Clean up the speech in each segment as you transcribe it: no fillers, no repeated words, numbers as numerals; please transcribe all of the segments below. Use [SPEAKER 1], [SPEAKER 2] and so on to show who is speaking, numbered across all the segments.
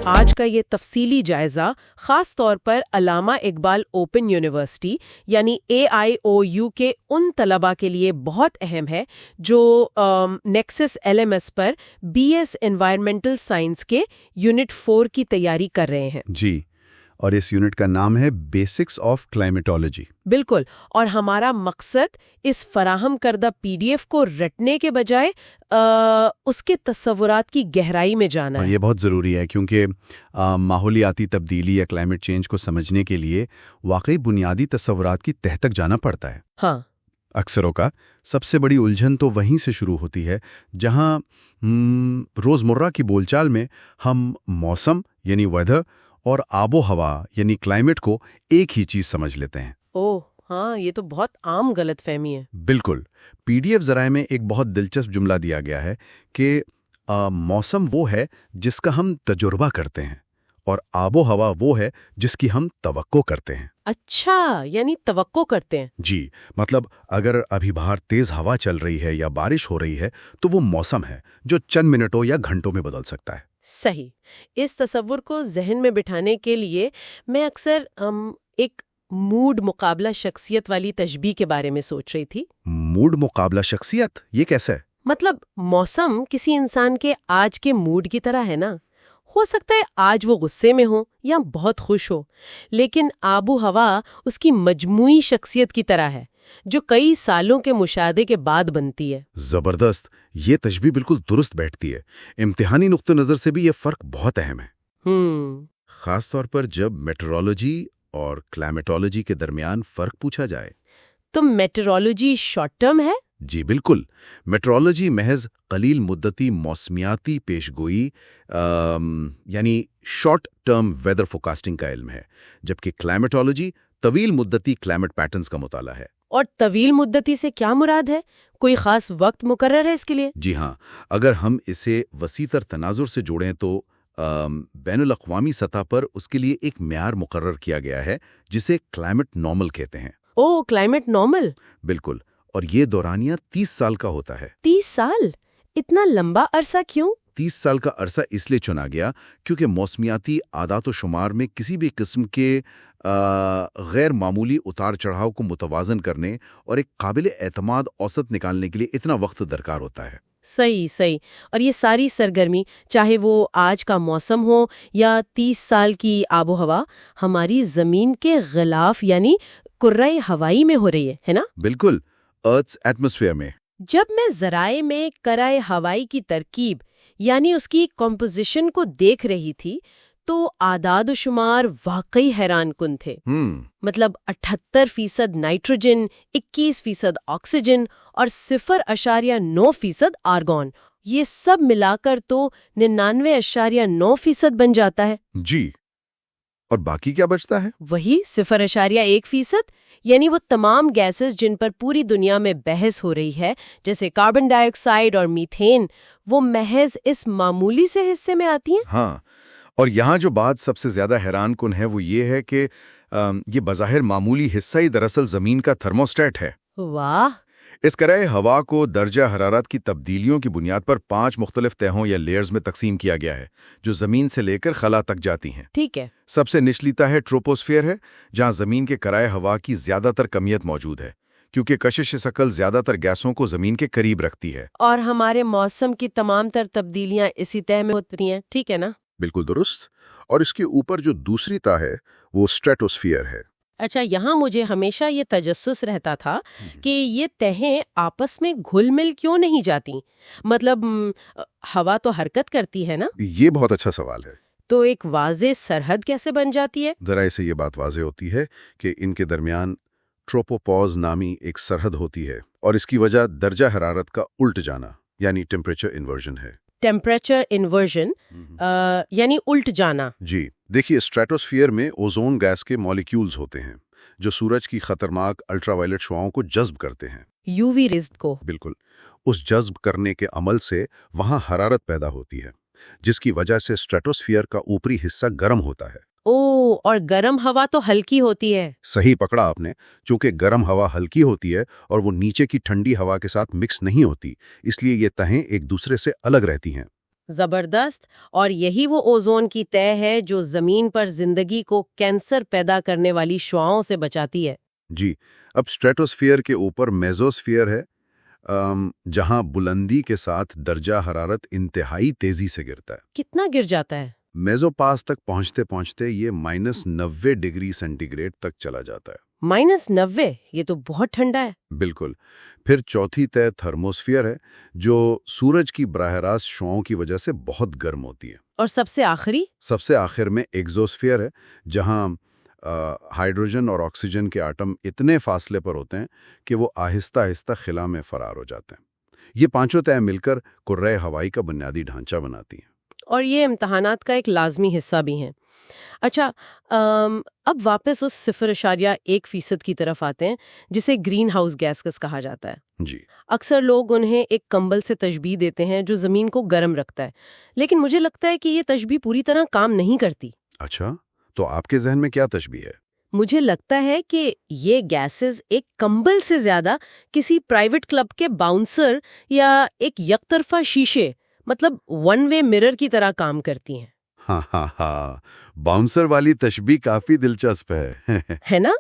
[SPEAKER 1] آج کا یہ تفصیلی جائزہ خاص طور پر علامہ اقبال اوپن یونیورسٹی یعنی AIOU کے ان طلباء کے لیے بہت اہم ہے جو نیکسس LMS پر BS انوائرمنٹل سائنس کے یونٹ 4 کی تیاری کر رہے ہیں۔
[SPEAKER 2] جی، اور اس یونٹ کا نام ہے بیسکس آف کلائمیٹولوجی۔
[SPEAKER 1] بالکل، اور ہمارا مقصد اس فراہم کردہ PDF کو رٹنے کے بجائے اس کے تصورات کی گہرائی میں جانا
[SPEAKER 2] اور
[SPEAKER 1] ہے۔
[SPEAKER 2] یہ بہت ضروری ہے کیونکہ ماحولیاتی تبدیلی یا کلائمیٹ چینج کو سمجھنے کے لیے واقعی بنیادی تصورات کی تہہ تک جانا پڑتا ہے۔
[SPEAKER 1] ہاں،
[SPEAKER 2] اکثروں کا سب سے بڑی الجھن تو وہیں سے شروع ہوتی ہے جہاں روزمرہ کی بول چال میں ہم موسم یعنی ویدر اور آب و ہوا یعنی کلائمیٹ کو ایک ہی چیز سمجھ لیتے ہیں۔
[SPEAKER 1] اوہ ہاں، یہ تو بہت عام غلط فہمی ہے۔
[SPEAKER 2] بالکل، PDF ذرائع میں ایک بہت دلچسپ جملہ دیا گیا ہے کہ موسم وہ ہے جس کا ہم تجربہ کرتے ہیں اور آب و ہوا وہ ہے جس کی ہم توقع کرتے ہیں۔
[SPEAKER 1] اچھا، یعنی توقع کرتے ہیں۔
[SPEAKER 2] جی، مطلب اگر ابھی باہر تیز ہوا چل رہی ہے یا بارش ہو رہی ہے تو وہ موسم ہے جو چند منٹوں یا گھنٹوں میں بدل سکتا ہے۔
[SPEAKER 1] صحیح۔ اس تصور کو ذہن میں بٹھانے کے لیے میں اکثر ایک موڈ مقابلہ شخصیت والی تشبیہ کے بارے میں سوچ رہی تھی۔
[SPEAKER 2] موڈ مقابلہ شخصیت، یہ کیسے؟
[SPEAKER 1] مطلب موسم کسی انسان کے آج کے موڈ کی طرح ہے نا۔ ہو سکتا ہے آج وہ غصے میں ہو یا بہت خوش ہو، لیکن آب و ہوا اس کی مجموعی شخصیت کی طرح ہے جو کئی سالوں کے مشاہدے کے بعد بنتی ہے۔
[SPEAKER 2] زبردست، یہ تشبیہ بالکل درست بیٹھتی ہے۔ امتحانی نقطہ نظر سے بھی یہ فرق بہت اہم ہے، خاص طور پر جب میٹرولوجی اور کلائمیٹولوجی کے درمیان فرق پوچھا جائے۔
[SPEAKER 1] تو میٹرولوجی شارٹ ٹرم ہے؟
[SPEAKER 2] جی بالکل، میٹرولوجی محض قلیل مدتی موسمیاتی پیشگوئی یعنی شارٹ ٹرم ویدر فورکاسٹنگ کا علم ہے، جبکہ کلائمیٹولوجی طویل مدتی کلائمیٹ پیٹرنز کا مطالعہ ہے۔
[SPEAKER 1] اور طویل مدتی سے کیا مراد ہے؟ کوئی خاص وقت مقرر ہے اس کے لیے؟
[SPEAKER 2] جی ہاں، اگر ہم اسے وسیع تر تناظر سے جوڑیں تو بین الاقوامی سطح پر اس کے لیے ایک معیار مقرر کیا گیا ہے جسے کلائمیٹ نارمل کہتے ہیں۔
[SPEAKER 1] اوہ، کلائمیٹ نارمل؟
[SPEAKER 2] بالکل، اور یہ دورانیہ 30 سال کا ہوتا ہے۔
[SPEAKER 1] 30 سال؟ اتنا لمبا عرصہ کیوں؟
[SPEAKER 2] 30 سال کا عرصہ اس لیے چنا گیا کیونکہ موسمیاتی اعداد و شمار میں کسی بھی قسم کے غیر معمولی اتار چڑھاؤ کو متوازن کرنے اور ایک قابل اعتماد اوسط نکالنے کے لیے اتنا وقت درکار ہوتا ہے۔
[SPEAKER 1] صحیح۔ اور یہ ساری سرگرمی، چاہے وہ آج کا موسم ہو یا 30 سال کی آب و ہوا، ہماری زمین کے غلاف یعنی کرۂ ہوائی میں ہو رہی ہے نا؟
[SPEAKER 2] بالکل، ارتھس ایٹماسفیئر میں۔
[SPEAKER 1] جب میں ذرائع میں کرۂ ہوائی کی ترکیب یعنی اس کی کمپوزیشن کو دیکھ رہی تھی تو اعداد و شمار واقعی حیران کن تھے۔ مطلب 78% نائٹروجن، 21% آکسیجن اور 0.9% آرگون، یہ سب ملا کر تو 99.9% بن جاتا ہے۔
[SPEAKER 2] جی، اور باقی کیا بچتا ہے؟
[SPEAKER 1] وہی 0.1%، یعنی وہ تمام گیسز جن پر پوری دنیا میں بحث ہو رہی ہے، جیسے کاربن ڈائی آکسائیڈ اور میتھین، وہ محض اس معمولی سے حصے میں آتی ہیں۔
[SPEAKER 2] ہاں، اور یہاں جو بات سب سے زیادہ حیران کن ہے وہ یہ ہے کہ یہ بظاہر معمولی حصہ ہی دراصل زمین کا تھرموسٹیٹ ہے۔
[SPEAKER 1] واہ!
[SPEAKER 2] اس کرۂ ہوا کو درجہ حرارت کی تبدیلیوں کی بنیاد پر 5 مختلف تہوں یا لیئرز میں تقسیم کیا گیا ہے جو زمین سے لے کر خلا تک جاتی ہیں۔
[SPEAKER 1] ٹھیک ہے۔
[SPEAKER 2] سب سے نچلی تہ ٹروپوسفیئر ہے جہاں زمین کے کرۂ ہوا کی زیادہ تر کمیت موجود ہے کیونکہ کشش ثقل زیادہ تر گیسوں کو زمین کے قریب رکھتی ہے۔
[SPEAKER 1] اور ہمارے موسم کی تمام تر تبدیلیاں اسی تہ میں ہوتی ہیں، ٹھیک ہے نا؟
[SPEAKER 2] بالکل درست، اور اس کے اوپر جو دوسری تہ ہے وہ اسٹریٹوسفیئر ہے۔
[SPEAKER 1] اچھا، یہاں مجھے ہمیشہ یہ تجسس رہتا تھا کہ یہ تہیں آپس میں گھل مل کیوں نہیں جاتی؟ مطلب ہوا تو حرکت کرتی ہے نا؟
[SPEAKER 2] یہ بہت اچھا سوال ہے۔
[SPEAKER 1] تو ایک واضح سرحد کیسے بن جاتی ہے؟
[SPEAKER 2] ذرا اسے یہ بات واضح ہوتی ہے کہ ان کے درمیان ٹروپوپاز نامی ایک سرحد ہوتی ہے اور اس کی وجہ درجہ حرارت کا الٹ جانا یعنی ٹیمپریچر انورژن ہے۔
[SPEAKER 1] ٹیمپریچر انورژن یعنی الٹ جانا؟
[SPEAKER 2] جی دیکھیے، اسٹریٹوسفیئر میں اوزون گیس کے مالیکیولز ہوتے ہیں جو سورج کی خطرناک الٹرا وائلٹ شعاؤں کو جذب کرتے ہیں،
[SPEAKER 1] UV ریز کو۔
[SPEAKER 2] بالکل، اس جذب کرنے کے عمل سے وہاں حرارت پیدا ہوتی ہے جس کی وجہ سے اسٹریٹوسفیئر کا اوپری حصہ گرم ہوتا ہے۔
[SPEAKER 1] اور گرم ہوا تو ہلکی ہوتی ہے۔
[SPEAKER 2] صحیح پکڑا آپ نے، چونکہ گرم ہوا ہلکی ہوتی ہے اور وہ نیچے کی ٹھنڈی ہوا کے ساتھ مکس نہیں ہوتی، اس لیے یہ تہیں ایک دوسرے سے الگ رہتی ہیں۔
[SPEAKER 1] زبردست. اور یہی وہ اوزون کی تہ ہے جو زمین پر زندگی کو کینسر پیدا کرنے والی شعاؤں سے بچاتی ہے.
[SPEAKER 2] جی. اب اسٹریٹوسفیئر کے اوپر میزوسفیئر ہے، جہاں بلندی کے ساتھ درجہ حرارت انتہائی تیزی سے گرتا ہے.
[SPEAKER 1] کتنا گر جاتا ہے؟
[SPEAKER 2] میزو پاس تک پہنچتے پہنچتے یہ -90 ڈگری سینٹی گریڈ تک چلا جاتا ہے.
[SPEAKER 1] -90؟ یہ تو بہت ٹھنڈا ہے.
[SPEAKER 2] بالکل. پھر چوتھی تہ تھرموسفیئر ہے، جو سورج کی براہ راست شعاؤں کی وجہ سے بہت گرم ہوتی ہے.
[SPEAKER 1] اور سب سے آخری؟
[SPEAKER 2] سب سے آخر میں ایگزوسفیئر ہے، جہاں ہائیڈروجن اور آکسیجن کے آٹم اتنے فاصلے پر ہوتے ہیں کہ وہ آہستہ آہستہ خلا میں فرار ہو جاتے ہیں. یہ پانچوں تہ مل کر کرۂ ہوائی کا بنیادی ڈھانچہ بناتی ہیں.
[SPEAKER 1] اور یہ امتحانات کا ایک لازمی حصہ بھی ہیں. اچھا، اب واپس اس 0.1% کی طرف آتے ہیں جسے گرین ہاؤس گیسز کہا جاتا ہے.
[SPEAKER 2] جی.
[SPEAKER 1] اکثر لوگ انہیں ایک کمبل سے تشبیہ دیتے ہیں جو زمین کو گرم رکھتا ہے، لیکن مجھے لگتا ہے کہ یہ تشبیہ پوری طرح کام نہیں کرتی.
[SPEAKER 2] اچھا، تو آپ کے ذہن میں کیا تشبیہ ہے؟
[SPEAKER 1] مجھے لگتا ہے کہ یہ گیسز ایک کمبل سے زیادہ کسی پرائیویٹ کلب کے باؤنسر یا ایک یک طرفہ شیشے، مطلب ون وے مرر کی طرح کام کرتی ہیں.
[SPEAKER 2] ہاں، باؤنسر والی تشبیہ کافی دلچسپ ہے.
[SPEAKER 1] ہے نا؟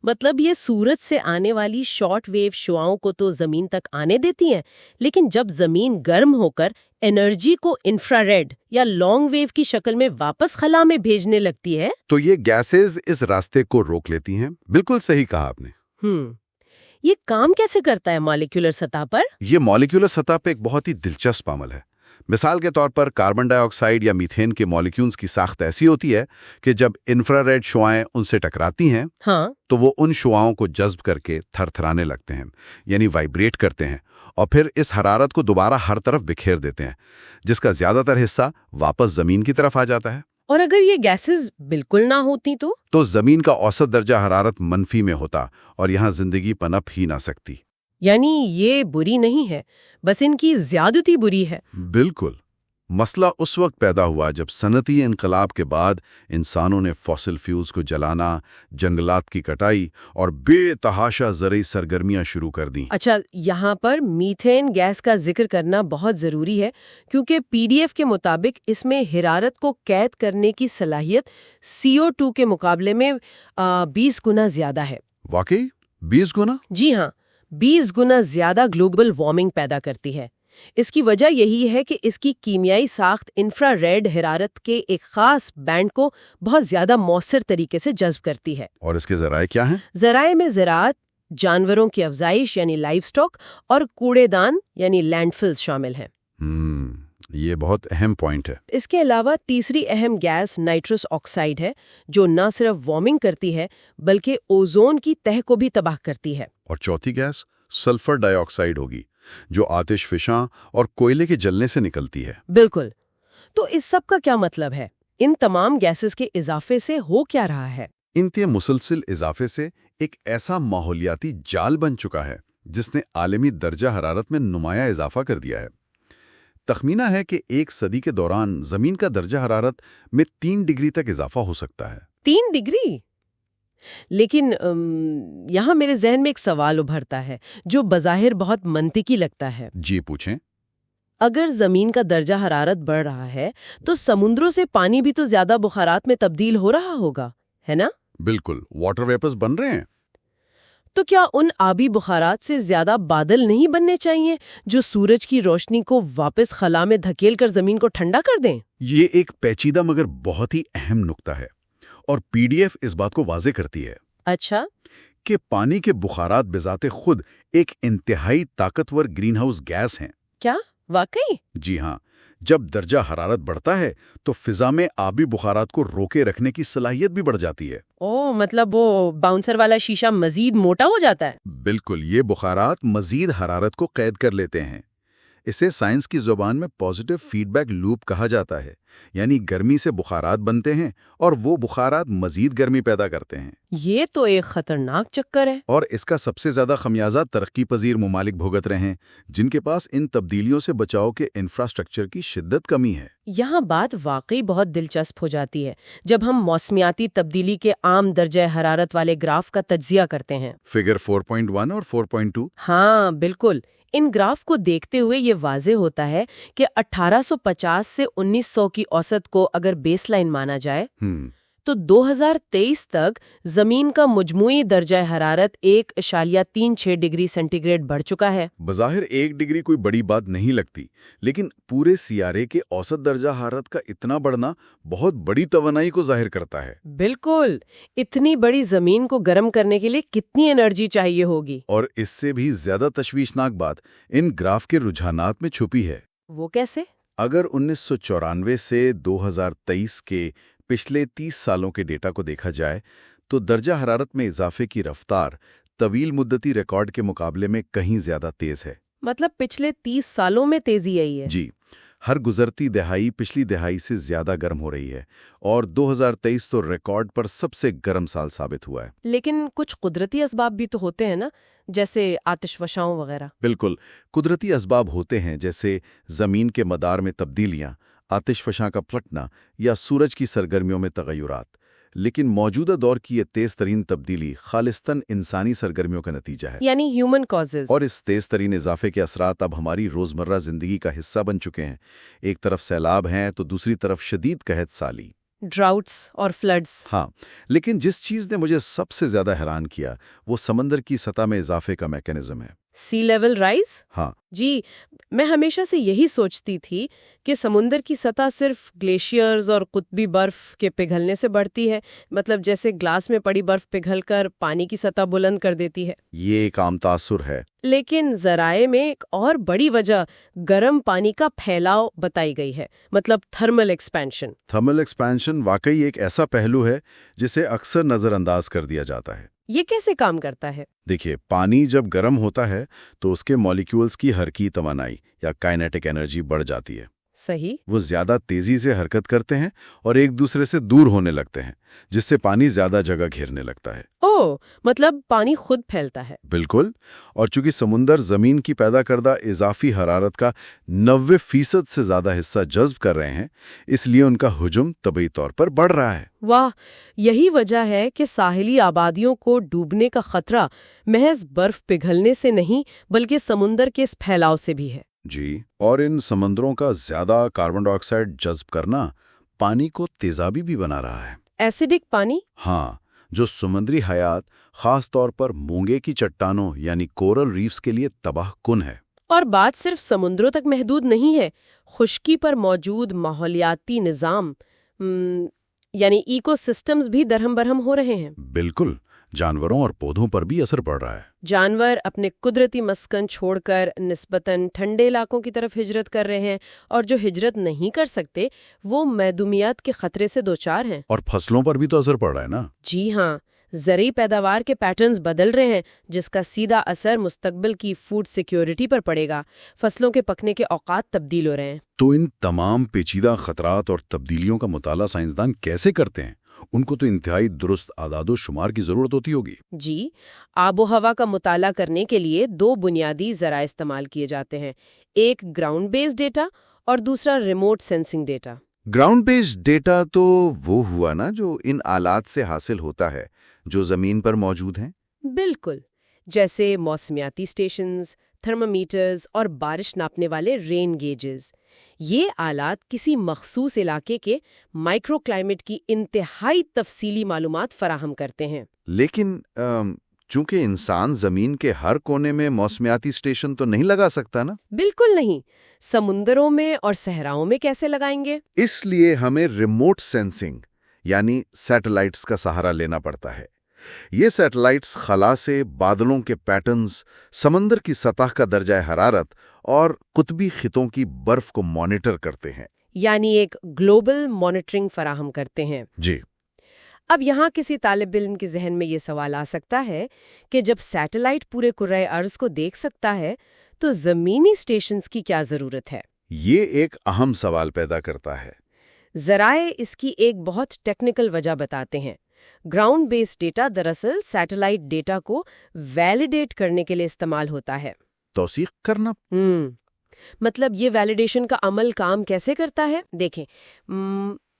[SPEAKER 1] مطلب یہ سورج سے آنے والی شارٹ ویو شعاؤں کو تو زمین تک آنے دیتی ہیں، لیکن جب زمین گرم ہو کر انرجی کو انفراریڈ یا لانگ ویو کی شکل میں واپس خلا میں بھیجنے لگتی ہے
[SPEAKER 2] تو یہ گیسز اس راستے کو روک لیتی ہیں. بالکل صحیح کہا آپ نے.
[SPEAKER 1] یہ کام کیسے کرتا ہے مالیکولر سطح پر؟
[SPEAKER 2] یہ مالیکولر سطح پہ ایک بہت ہی دلچسپ عمل ہے. مثال کے طور پر کاربن ڈائی آکسائیڈ یا میتھین کے مالیکیولز کی ساخت ایسی ہوتی ہے کہ جب انفراریڈ شعائیں ان سے ٹکراتی ہیں تو وہ ان شعاؤں کو جذب کر کے تھر تھرانے لگتے ہیں، یعنی وائبریٹ کرتے ہیں، اور پھر اس حرارت کو دوبارہ ہر طرف بکھیر دیتے ہیں، جس کا زیادہ تر حصہ واپس زمین کی طرف آ جاتا ہے.
[SPEAKER 1] اور اگر یہ گیسز بالکل نہ ہوتی تو
[SPEAKER 2] زمین کا اوسط درجہ حرارت منفی میں ہوتا اور یہاں زندگی پنپ ہی نہ سکتی.
[SPEAKER 1] یعنی یہ بری نہیں ہے، بس ان کی زیادتی بری ہے.
[SPEAKER 2] بالکل. مسئلہ اس وقت پیدا ہوا جب صنعتی انقلاب کے بعد انسانوں نے فوسل فیولز کو جلانا، جنگلات کی کٹائی اور بے تحاشا زرعی سرگرمیاں شروع کر دیں.
[SPEAKER 1] اچھا، یہاں پر میتھین گیس کا ذکر کرنا بہت ضروری ہے، کیونکہ PDF کے مطابق اس میں حرارت کو قید کرنے کی صلاحیت CO2 کے مقابلے میں 20 گنا زیادہ ہے.
[SPEAKER 2] واقعی 20 گنا؟
[SPEAKER 1] جی ہاں، 20 گنا زیادہ گلوبل وارمنگ پیدا کرتی ہے. اس کی وجہ یہی ہے کہ اس کی کیمیائی ساخت انفرا ریڈ حرارت کے ایک خاص بینڈ کو بہت زیادہ مؤثر طریقے سے جذب کرتی ہے.
[SPEAKER 2] اور اس کے ذرائع کیا ہیں؟
[SPEAKER 1] ذرائع میں زراعت، جانوروں کی افزائش یعنی لائف سٹاک، اور کوڑے دان یعنی لینڈ فلز شامل ہیں.
[SPEAKER 2] یہ بہت اہم پوائنٹ ہے.
[SPEAKER 1] اس کے علاوہ تیسری اہم گیس نائٹرس آکسائڈ ہے، جو نہ صرف وارمنگ کرتی ہے بلکہ اوزون کی تہ کو بھی تباہ کرتی ہے.
[SPEAKER 2] اور چوتھی گیس سلفر ڈائی آکسائڈ ہوگی، جو آتش فشاں اور کوئلے کے جلنے سے نکلتی ہے.
[SPEAKER 1] بالکل. تو اس سب کا کیا مطلب ہے؟ ان تمام گیسز کے اضافے سے ہو کیا رہا ہے؟
[SPEAKER 2] ان کے مسلسل اضافے سے ایک ایسا ماحولیاتی جال بن چکا ہے جس نے عالمی درجہ حرارت میں نمایاں اضافہ کر دیا ہے. تخمینہ ہے کہ 1 صدی کے دوران زمین کا درجہ حرارت میں 3 ڈگری تک اضافہ ہو سکتا ہے.
[SPEAKER 1] 3 ڈگری؟ لیکن یہاں میرے ذہن میں ایک سوال ابھرتا ہے جو بظاہر بہت منطقی لگتا ہے.
[SPEAKER 2] جی پوچھیں.
[SPEAKER 1] اگر زمین کا درجہ حرارت بڑھ رہا ہے تو سمندروں سے پانی بھی تو زیادہ بخارات میں تبدیل ہو رہا ہوگا، ہے نا؟
[SPEAKER 2] بالکل، واٹر ویپرز بن رہے ہیں.
[SPEAKER 1] تو کیا ان آبی بخارات سے زیادہ بادل نہیں بننے چاہیے جو سورج کی روشنی کو واپس خلا میں دھکیل کر زمین کو ٹھنڈا کر دیں؟
[SPEAKER 2] یہ ایک پیچیدہ مگر بہت ہی اہم نکتہ ہے، اور PDF اس بات کو واضح کرتی ہے.
[SPEAKER 1] اچھا.
[SPEAKER 2] کہ پانی کے بخارات بذات خود ایک انتہائی طاقتور گرین ہاؤس گیس ہیں.
[SPEAKER 1] کیا؟ واقعی؟
[SPEAKER 2] جی ہاں. جب درجہ حرارت بڑھتا ہے تو فضا میں آبی بخارات کو روکے رکھنے کی صلاحیت بھی بڑھ جاتی ہے.
[SPEAKER 1] مطلب وہ باؤنسر والا شیشہ مزید موٹا ہو جاتا ہے؟
[SPEAKER 2] بالکل. یہ بخارات مزید حرارت کو قید کر لیتے ہیں. اسے سائنس کی زبان میں پازیٹیو فیڈ بیک لوپ کہا جاتا ہے. یعنی گرمی سے بخارات بنتے ہیں اور وہ بخارات مزید گرمی پیدا کرتے ہیں۔
[SPEAKER 1] یہ تو ایک خطرناک چکر ہے۔
[SPEAKER 2] اور اس کا سب سے زیادہ خمیازہ ترقی پذیر ممالک بھگت رہے ہیں، جن کے پاس ان تبدیلیوں سے بچاؤ کے انفراسٹرکچر کی شدت کمی ہے۔
[SPEAKER 1] یہاں بات واقعی بہت دلچسپ ہو جاتی ہے جب ہم موسمیاتی تبدیلی کے عام درجہ حرارت والے گراف کا تجزیہ کرتے ہیں۔
[SPEAKER 2] فگر 4.1 اور 4.2۔
[SPEAKER 1] ہاں بالکل، ان گراف کو دیکھتے ہوئے یہ واضح ہوتا ہے کہ 1850 سے 1900 کی اوسط کو اگر بیس لائن مانا جائے تو 2023 تک زمین کا مجموعی درجہ حرارت 1.36 ڈگری سینٹی گریڈ بڑھ چکا ہے۔
[SPEAKER 2] بظاہر 1 ڈگری کوئی بڑی بات نہیں لگتی، لیکن پورے سیارے کے اوسط درجہ حرارت کا اتنا بڑھنا بہت بڑی توانائی کو ظاہر کرتا ہے۔
[SPEAKER 1] بالکل، اتنی بڑی زمین کو گرم کرنے کے لیے کتنی انرجی چاہیے ہوگی۔
[SPEAKER 2] اور اس سے بھی زیادہ تشویشناک بات ان گراف کے رجحانات میں چھپی ہے۔
[SPEAKER 1] وہ کیسے؟
[SPEAKER 2] اگر 1994 سے 2023 کے پچھلے 30 سالوں کے ڈیٹا کو دیکھا جائے تو درجہ حرارت میں اضافے کی رفتار طویل مدتی ریکارڈ کے مقابلے میں کہیں زیادہ تیز ہے۔
[SPEAKER 1] مطلب پچھلے 30 سالوں میں تیزی آئی ہے؟
[SPEAKER 2] جی، ہر گزرتی دہائی پچھلی دہائی سے زیادہ گرم ہو رہی ہے، اور 2023 تو ریکارڈ پر سب سے گرم سال ثابت ہوا ہے۔
[SPEAKER 1] لیکن کچھ قدرتی اسباب بھی تو ہوتے ہیں نا، جیسے آتش فشاں وغیرہ۔
[SPEAKER 2] بالکل، قدرتی اسباب ہوتے ہیں جیسے زمین کے مدار میں تبدیلیاں، آتش فشاں کا پلٹنا یا سورج کی سرگرمیوں میں تغیرات، لیکن موجودہ دور کی یہ تیز ترین تبدیلی خالصتاً انسانی سرگرمیوں کا نتیجہ ہے،
[SPEAKER 1] یعنی ہیومن کازز۔
[SPEAKER 2] اور اس تیز ترین اضافے کے اثرات اب ہماری روزمرہ زندگی کا حصہ بن چکے ہیں۔ ایک طرف سیلاب ہیں تو دوسری طرف شدید قحط سالی،
[SPEAKER 1] ڈراؤٹس اور فلڈز۔
[SPEAKER 2] ہاں، لیکن جس چیز نے مجھے سب سے زیادہ حیران کیا وہ سمندر کی سطح میں اضافے کا میکانزم ہے۔
[SPEAKER 1] سی لیول رائز؟
[SPEAKER 2] ہاں
[SPEAKER 1] جی، میں ہمیشہ سے یہی سوچتی تھی کہ سمندر کی سطح صرف گلیشیئرز اور قطبی برف کے پگھلنے سے بڑھتی ہے، مطلب جیسے گلاس میں پڑی برف پگھل کر پانی کی سطح بلند کر دیتی ہے۔
[SPEAKER 2] یہ ایک عام تاثر ہے،
[SPEAKER 1] لیکن ذرائع میں ایک اور بڑی وجہ گرم پانی کا پھیلاؤ بتائی گئی ہے، مطلب تھرمل ایکسپینشن۔
[SPEAKER 2] تھرمل ایکسپینشن واقعی ایک ایسا پہلو ہے جسے اکثر نظر انداز کر دیا جاتا ہے۔
[SPEAKER 1] یہ کیسے کام کرتا ہے؟
[SPEAKER 2] دیکھیے، پانی جب گرم ہوتا ہے تو اس کے مالیکیولز کی حرکی توانائی یا کائنیٹک انرجی بڑھ جاتی ہے۔
[SPEAKER 1] صحیح۔
[SPEAKER 2] وہ زیادہ تیزی سے حرکت کرتے ہیں اور ایک دوسرے سے دور ہونے لگتے ہیں، جس سے پانی زیادہ جگہ گھیرنے لگتا ہے۔
[SPEAKER 1] اوہ، مطلب پانی خود پھیلتا ہے۔
[SPEAKER 2] بالکل، اور چونکہ سمندر زمین کی پیدا کردہ اضافی حرارت کا 90% سے زیادہ حصہ جذب کر رہے ہیں، اس لیے ان کا حجم طبعی طور پر بڑھ رہا ہے۔
[SPEAKER 1] واہ، یہی وجہ ہے کہ ساحلی آبادیوں کو ڈوبنے کا خطرہ محض برف پگھلنے سے نہیں بلکہ سمندر کے اس پھیلاؤ سے بھی ہے۔
[SPEAKER 2] جی، اور ان سمندروں کا زیادہ کاربن ڈائی آکسائڈ جذب کرنا پانی کو تیزابی بھی بنا رہا ہے۔
[SPEAKER 1] ایسیڈک پانی؟
[SPEAKER 2] ہاں، جو سمندری حیات خاص طور پر مونگے کی چٹانوں یعنی کورل ریفز کے لیے تباہ کن ہے۔
[SPEAKER 1] اور بات صرف سمندروں تک محدود نہیں ہے، خشکی پر موجود ماحولیاتی نظام یعنی ایکو سسٹمز بھی درہم برہم ہو رہے ہیں۔
[SPEAKER 2] بالکل، جانوروں اور پودوں پر بھی اثر پڑ رہا ہے۔
[SPEAKER 1] جانور اپنے قدرتی مسکن چھوڑ کر نسبتاً ٹھنڈے علاقوں کی طرف ہجرت کر رہے ہیں، اور جو ہجرت نہیں کر سکتے وہ محدومیت کے خطرے سے دوچار ہیں۔
[SPEAKER 2] اور فصلوں پر بھی تو اثر پڑ رہا ہے نا؟
[SPEAKER 1] جی ہاں، زرعی پیداوار کے پیٹرنز بدل رہے ہیں، جس کا سیدھا اثر مستقبل کی فوڈ سیکیورٹی پر پڑے گا۔ فصلوں کے پکنے کے اوقات تبدیل ہو رہے ہیں۔
[SPEAKER 2] تو ان تمام پیچیدہ خطرات اور تبدیلیوں کا مطالعہ سائنسدان کیسے کرتے ہیں؟ ان کو تو انتہائی درست اعداد و شمار کی ضرورت ہوتی ہوگی۔
[SPEAKER 1] جی، آب و ہوا کا مطالعہ کرنے کے لیے 2 بنیادی ذرائع استعمال کیے جاتے ہیں، ایک گراؤنڈ بیس ڈیٹا اور دوسرا remote sensing data.
[SPEAKER 2] Ground based data تو وہ ہوا نا جو ان آلات سے حاصل ہوتا ہے جو زمین پر موجود ہیں؟
[SPEAKER 1] بالکل، جیسے موسمیاتی اسٹیشنز، تھرمامیٹرز اور بارش ناپنے والے رین گیجز۔ یہ آلات کسی مخصوص علاقے کے مائکرو کلائمیٹ کی انتہائی تفصیلی معلومات فراہم کرتے ہیں۔
[SPEAKER 2] لیکن چونکہ انسان زمین کے ہر کونے میں موسمیاتی اسٹیشن تو نہیں لگا سکتا نا؟
[SPEAKER 1] بالکل نہیں، سمندروں میں اور صحراؤں میں کیسے لگائیں گے؟
[SPEAKER 2] اس لیے ہمیں ریموٹ سینسنگ یعنی سیٹلائٹس کا سہارا لینا پڑتا ہے۔ یہ سیٹلائٹس خلا سے بادلوں کے پیٹرنز، سمندر کی سطح کا درجہ حرارت اور قطبی خطوں کی برف کو مانیٹر کرتے ہیں،
[SPEAKER 1] یعنی ایک گلوبل مانیٹرنگ فراہم کرتے ہیں۔
[SPEAKER 2] جی۔
[SPEAKER 1] اب یہاں کسی طالب علم کے ذہن میں یہ سوال آ سکتا ہے کہ جب سیٹلائٹ پورے کرۂ ارض کو دیکھ سکتا ہے تو زمینی اسٹیشنز کی کیا ضرورت ہے؟
[SPEAKER 2] یہ ایک اہم سوال پیدا کرتا ہے۔
[SPEAKER 1] ذرائع اس کی ایک بہت ٹیکنیکل وجہ بتاتے ہیں۔ گراؤنڈ بیس ڈیٹا دراصل سیٹلائٹ ڈیٹا کو ویلیڈیٹ کرنے کے لیے استعمال ہوتا ہے۔
[SPEAKER 2] توثیق کرنا؟
[SPEAKER 1] مطلب یہ ویلیڈیشن کا عمل کام کیسے کرتا ہے؟ دیکھیں،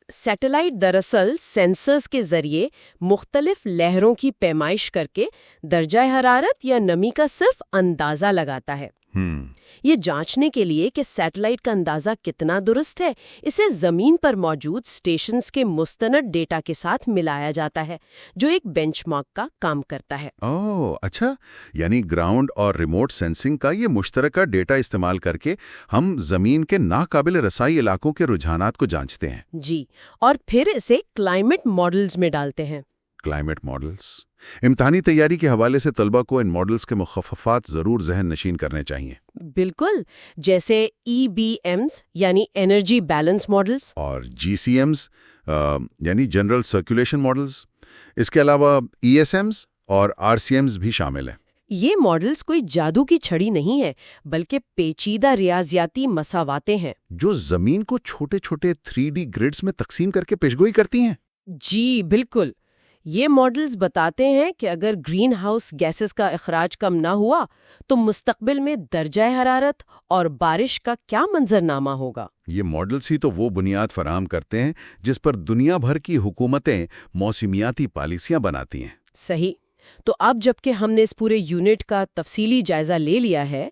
[SPEAKER 1] سیٹلائٹ دراصل سینسرز کے ذریعے مختلف لہروں کی پیمائش کر کے درجہ حرارت یا نمی کا صرف اندازہ لگاتا ہے۔ یہ جانچنے کے لیے کہ سیٹلائٹ کا اندازہ کتنا درست ہے، اسے زمین پر موجود اسٹیشنز کے مستند ڈیٹا کے ساتھ ملایا جاتا ہے، جو ایک بینچ مارک کا کام کرتا ہے۔
[SPEAKER 2] اچھا، یعنی گراؤنڈ اور ریموٹ سینسنگ کا یہ مشترکہ ڈیٹا استعمال کر کے ہم زمین کے ناقابل رسائی علاقوں کے رجحانات کو جانچتے ہیں۔
[SPEAKER 1] جی، اور پھر اسے کلائمیٹ ماڈلز میں ڈالتے ہیں۔
[SPEAKER 2] کلائمیٹ ماڈلز امتحانی تیاری کے حوالے سے طلبہ کو ان ماڈلز کے مخففات ضرور ذہن نشین کرنے چاہیے۔
[SPEAKER 1] بالکل، جیسے EBMs یعنی انرجی بیلنس ماڈلز،
[SPEAKER 2] اور GCMs یعنی جنرل سرکولیشن ماڈلز۔ اس کے علاوہ ESMs اور RCMs بھی شامل ہیں۔
[SPEAKER 1] یہ ماڈلز کوئی جادو کی چھڑی نہیں ہے، بلکہ پیچیدہ ریاضیاتی مساواتیں ہیں
[SPEAKER 2] جو زمین کو چھوٹے چھوٹے 3D گریڈز میں تقسیم کر کے پیشگوئی کرتی ہیں۔
[SPEAKER 1] جی بالکل، یہ ماڈلز بتاتے ہیں کہ اگر گرین ہاؤس گیسز کا اخراج کم نہ ہوا تو مستقبل میں درجہ حرارت اور بارش کا کیا منظرنامہ ہوگا۔
[SPEAKER 2] یہ ماڈلز ہی تو وہ بنیاد فراہم کرتے ہیں جس پر دنیا بھر کی حکومتیں موسمیاتی پالیسیاں بناتی ہیں۔
[SPEAKER 1] صحیح، تو اب جبکہ ہم نے اس پورے یونٹ کا تفصیلی جائزہ لے لیا ہے،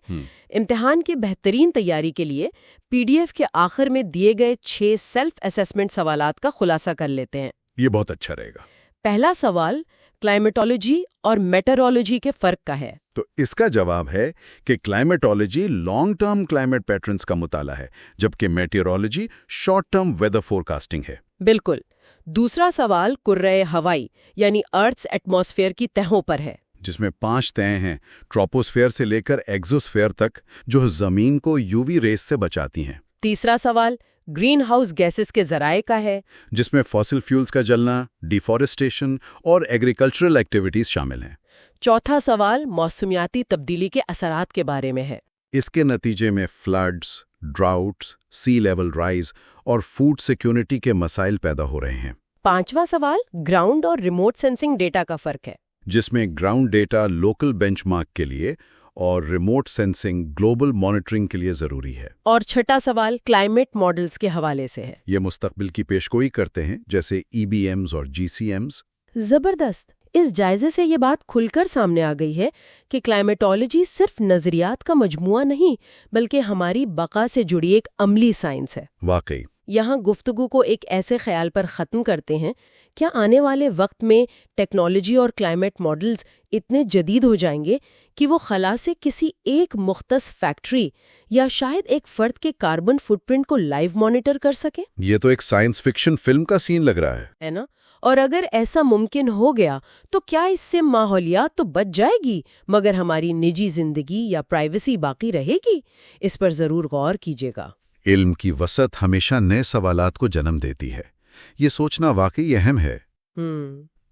[SPEAKER 1] امتحان کی بہترین تیاری کے لیے PDF کے آخر میں دیے گئے 6 سیلف اسیسمنٹ سوالات کا خلاصہ کر لیتے ہیں۔
[SPEAKER 2] یہ بہت اچھا رہے گا۔
[SPEAKER 1] پہلا سوال کلائمیٹولوجی اور میٹرولوجی کے فرق کا ہے۔
[SPEAKER 2] تو اس کا جواب ہے کہ کلائمیٹولوجی لانگ ٹرم کلائمیٹ پیٹرنز کا مطالعہ ہے، جبکہ میٹیورولوجی شارٹ ٹرم ویدر فورکاسٹنگ ہے۔
[SPEAKER 1] بالکل۔ دوسرا سوال کرۂ ہوائی یعنی ارتھس ایٹماسفیئر کی تہوں پر ہے،
[SPEAKER 2] جس میں 5 تہیں ہیں، ٹراپوسفیئر سے لے کر ایگزوسفیئر تک، جو زمین کو UV ریز سے بچاتی ہیں۔
[SPEAKER 1] تیسرا سوال گرین ہاؤس گیسز کے ذرائع کا ہے،
[SPEAKER 2] جس میں فاسل فیولز کا جلنا، ڈیفارسٹیشن اور ایگریکلچرل ایکٹیویٹیز شامل ہیں۔
[SPEAKER 1] چوتھا سوال موسمیاتی تبدیلی کے اثرات کے بارے میں ہے۔
[SPEAKER 2] اس کے نتیجے میں فلڈز، ڈراؤٹس، سی لیول رائز اور فوڈ سیکیورٹی کے مسائل پیدا ہو رہے ہیں۔
[SPEAKER 1] پانچواں سوال گراؤنڈ اور ریموٹ سینسنگ ڈیٹا کا فرق ہے،
[SPEAKER 2] جس میں ground data local bench mark کے لیے اور ریموٹ سینسنگ گلوبل مانیٹرنگ کے لیے ضروری ہے۔
[SPEAKER 1] اور چھٹا سوال کلائمیٹ ماڈلز کے حوالے سے ہے۔
[SPEAKER 2] یہ مستقبل کی پیشگوئی کرتے ہیں، جیسے EBMs اور GCMs۔
[SPEAKER 1] زبردست! اس جائزے سے یہ بات کھل کر سامنے آ گئی ہے کہ کلائمیٹولوجی صرف نظریات کا مجموعہ نہیں، بلکہ ہماری بقا سے جڑی ایک عملی سائنس ہے۔
[SPEAKER 2] واقعی
[SPEAKER 1] یہاں گفتگو کو ایک ایسے خیال پر ختم کرتے ہیں، کیا آنے والے وقت میں ٹیکنالوجی اور کلائمیٹ ماڈلز اتنے جدید ہو جائیں گے کہ وہ خلا سے کسی ایک مختص فیکٹری یا شاید ایک فرد کے کاربن فٹ پرنٹ کو لائیو مانیٹر کر سکیں؟
[SPEAKER 2] یہ تو ایک سائنس فکشن فلم کا سین لگ رہا ہے
[SPEAKER 1] نا؟ اور اگر ایسا ممکن ہو گیا تو کیا اس سے ماحولیات تو بچ جائے گی، مگر ہماری نجی زندگی یا پرائیویسی باقی رہے گی؟ اس پر ضرور غور کیجیے گا۔
[SPEAKER 2] علم کی وسعت ہمیشہ نئے سوالات کو جنم دیتی ہے، یہ سوچنا واقعی اہم ہے۔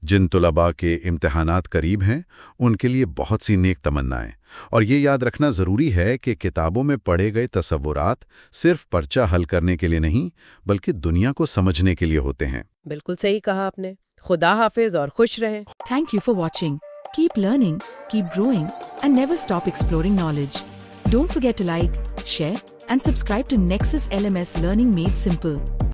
[SPEAKER 2] جن طلباء کے امتحانات قریب ہیں ان کے لیے بہت سی نیک تمنائیں، اور یہ یاد رکھنا ضروری ہے کہ کتابوں میں پڑھے گئے تصورات صرف پرچہ حل کرنے کے لیے نہیں بلکہ دنیا کو سمجھنے کے لیے ہوتے ہیں۔
[SPEAKER 1] بالکل صحیح کہا آپ نے۔ خدا حافظ اور خوش رہیں۔
[SPEAKER 3] Thank you for watching. Keep learning, keep growing, and never stop exploring knowledge. Don't forget to like, share, and subscribe to Nexus LMS Learning Made Simple.